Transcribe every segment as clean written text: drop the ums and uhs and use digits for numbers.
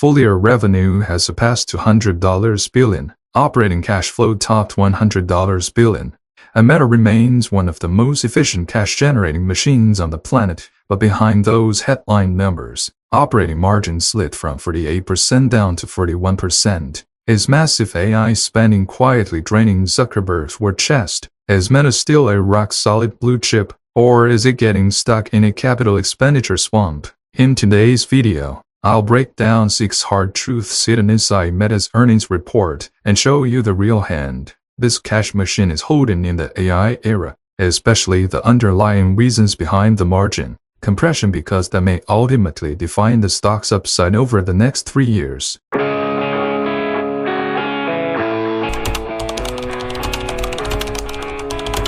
Full-year revenue has surpassed $200 billion. Operating cash flow topped $100 billion. And Meta remains one of the most efficient cash-generating machines on the planet. But behind those headline numbers, operating margin slid from 48% down to 41%. Is massive AI spending quietly draining Zuckerberg's war chest? Is Meta still a rock-solid blue chip, or is it getting stuck in a capital expenditure swamp? In today's video, I'll break down 6 hard truths hidden inside Meta's earnings report and show you the real hand this cash machine is holding in the AI era, especially the underlying reasons behind the margin compression, because that may ultimately define the stock's upside over the next 3 years.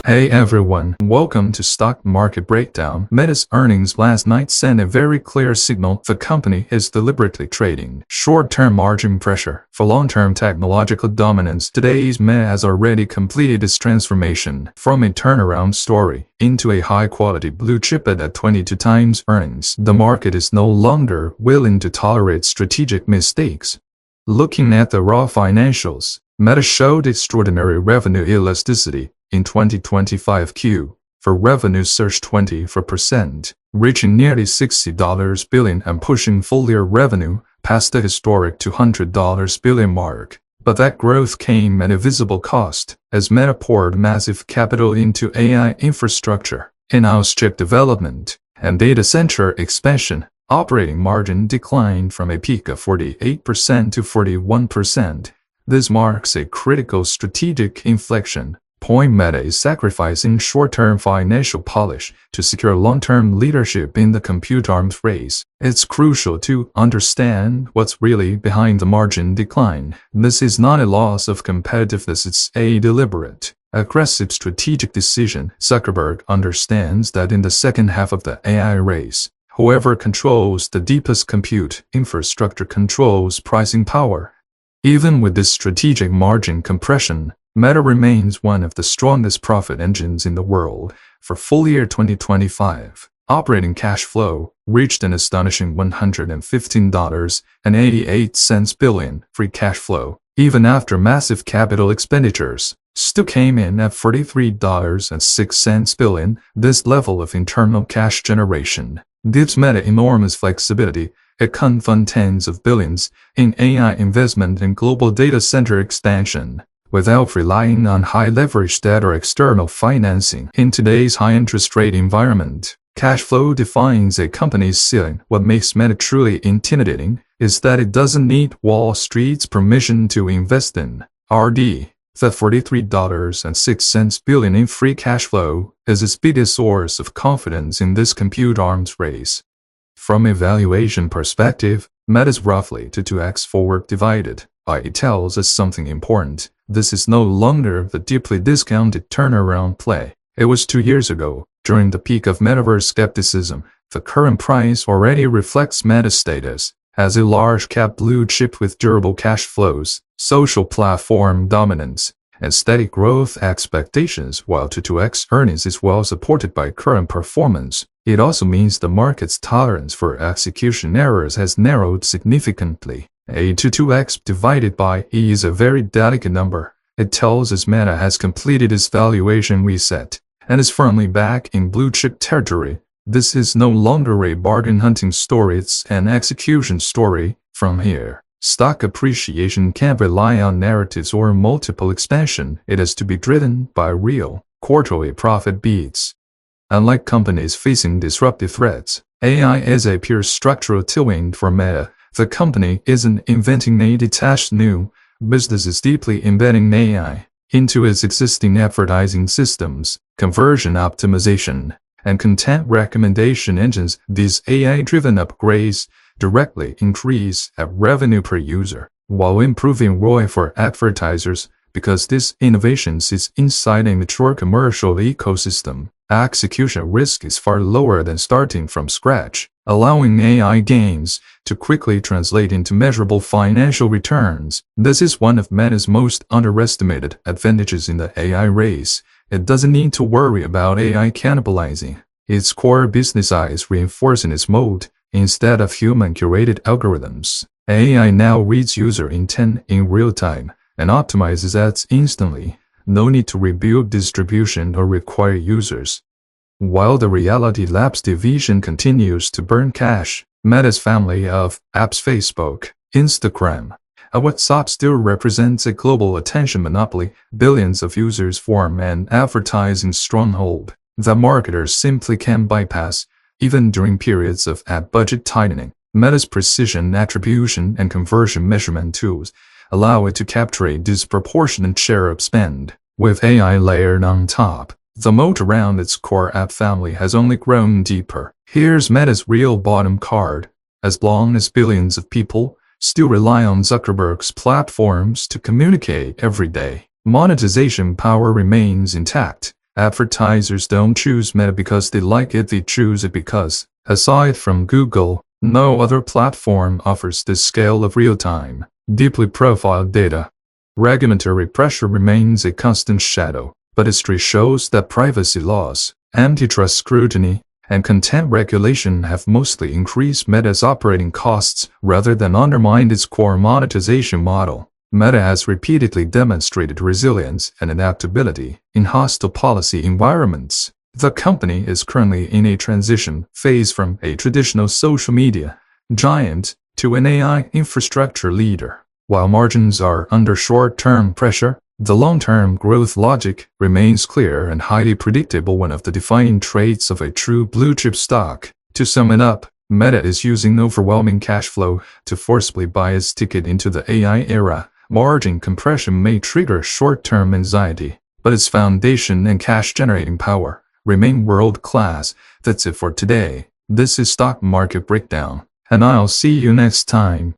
Hey everyone, welcome to Stock Market Breakdown. Meta's earnings last night sent a very clear signal the company is deliberately trading short-term margin pressure for long-term technological dominance. Today's Meta has already completed its transformation from a turnaround story into a high-quality blue chip at 22 times earnings. The market is no longer willing to tolerate strategic mistakes. Looking at the raw financials, Meta showed extraordinary revenue elasticity. In 2025 Q, for revenue surged 24%, reaching nearly $60 billion and pushing full-year revenue past the historic $200 billion mark. But that growth came at a visible cost, as Meta poured massive capital into AI infrastructure, in-house chip development, and data center expansion. Operating margin declined from a peak of 48% to 41%. This marks a critical strategic inflection point. Meta is sacrificing short-term financial polish to secure long-term leadership in the compute arms race. It's crucial to understand what's really behind the margin decline. This is not a loss of competitiveness, it's a deliberate, aggressive strategic decision. Zuckerberg understands that in the second half of the AI race, whoever controls the deepest compute infrastructure controls pricing power. Even with this strategic margin compression, Meta remains one of the strongest profit engines in the world. For full year 2025, operating cash flow reached an astonishing $115.88 billion. Free cash flow, even after massive capital expenditures, still came in at $43.06 billion. This level of internal cash generation gives Meta enormous flexibility. It can fund tens of billions in AI investment and global data center expansion, without relying on high-leverage debt or external financing. In today's high-interest rate environment, cash flow defines a company's ceiling. What makes Meta truly intimidating is that it doesn't need Wall Street's permission to invest in R&D. The $43.06 billion in free cash flow is its biggest source of confidence in this compute arms race. From a valuation perspective, Meta's roughly 2x forward divided. It tells us something important. This is no longer the deeply discounted turnaround play it was 2 years ago. During the peak of metaverse skepticism, the current price already reflects Meta's status as a large-cap blue chip with durable cash flows, social platform dominance, and steady growth expectations. While 2x earnings is well supported by current performance, it also means the market's tolerance for execution errors has narrowed significantly. A 2x divided by E is a very delicate number. It tells us Meta has completed its valuation reset and is firmly back in blue chip territory. This is no longer a bargain hunting story, it's an execution story. From here, stock appreciation can't rely on narratives or multiple expansion. It has to be driven by real, quarterly profit beats. Unlike companies facing disruptive threats, AI is a pure structural tailwind for Meta. The company isn't inventing a detached new business, is deeply embedding AI into its existing advertising systems, conversion optimization, and content recommendation engines. These AI-driven upgrades directly increase revenue per user, while improving ROI for advertisers. Because this innovation sits inside a mature commercial ecosystem, execution risk is far lower than starting from scratch, allowing AI gains to quickly translate into measurable financial returns. This is one of Meta's most underestimated advantages in the AI race. It doesn't need to worry about AI cannibalizing its core business, reinforcing its moat instead of human-curated algorithms. AI now reads user intent in real time and optimizes ads instantly. No need to rebuild distribution or require users. While the Reality Labs division continues to burn cash, Meta's family of apps Facebook, Instagram, and WhatsApp still represents a global attention monopoly. Billions of users form an advertising stronghold that marketers simply can't bypass, even during periods of ad budget tightening. Meta's precision attribution and conversion measurement tools allow it to capture a disproportionate share of spend. With AI layered on top, the moat around its core app family has only grown deeper. Here's Meta's real bottom card. As long as billions of people still rely on Zuckerberg's platforms to communicate every day, monetization power remains intact. Advertisers don't choose Meta because they like it, they choose it because, aside from Google, no other platform offers this scale of real-time, deeply profiled data. Regulatory pressure remains a constant shadow, but history shows that privacy laws, antitrust scrutiny, and content regulation have mostly increased Meta's operating costs rather than undermined its core monetization model. Meta has repeatedly demonstrated resilience and adaptability in hostile policy environments. The company is currently in a transition phase from a traditional social media giant to an AI infrastructure leader. While margins are under short-term pressure, the long-term growth logic remains clear and highly predictable, one of the defining traits of a true blue-chip stock. To sum it up, Meta is using overwhelming cash flow to forcibly buy its ticket into the AI era. Margin compression may trigger short-term anxiety, but its foundation and cash-generating power remain world-class. That's it for today. This is Stock Market Breakdown, and I'll see you next time.